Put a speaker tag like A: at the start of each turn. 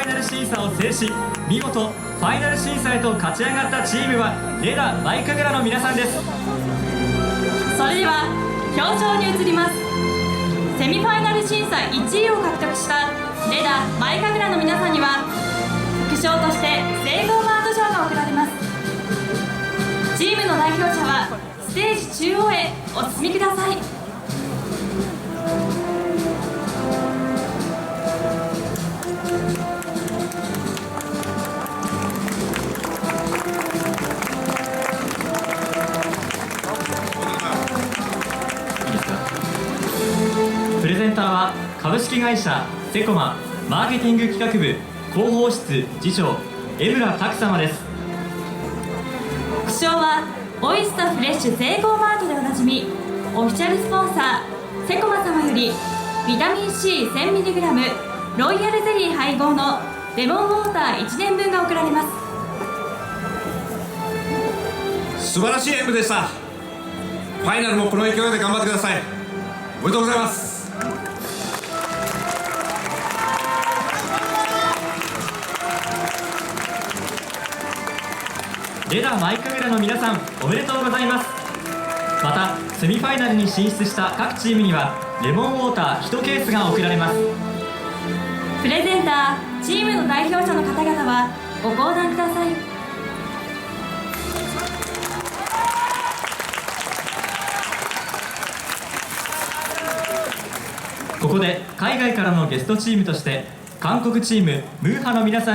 A: イナル審査を制し、見事ファイナル審査へと勝ち上がったチームはREDA舞神楽の皆さんです。
B: それでは表彰に移ります。セミファイナル審査1位を獲得したREDA舞神楽の皆さんには副賞として聖号マート賞が贈られます。チームの代表者はステージ中央へお進みください。
A: プレゼンターは株式会社セコママーケティング企画部広報室次長江村拓様です。
B: 副賞はオイスタフレッシュ聖号マートでおなじみオフィシャルスポンサーセコマ様よりビタミン C1000mg ロイヤルゼリー配合のレモンウォーター1年分が贈られます。
C: 素晴らしい演舞でした。ファイナルもこの勢いで頑張ってください。おめでとうございます。
A: REDA舞神楽の皆さん、おめでとうございます。またセミファイナルに進出した各チームにはレモンウォーター1ケースが贈られます。
B: プレゼンター、チームの代表者の方々はご講談ください。
A: ここで海外からのゲストチームとして韓国チームムーハの皆さんに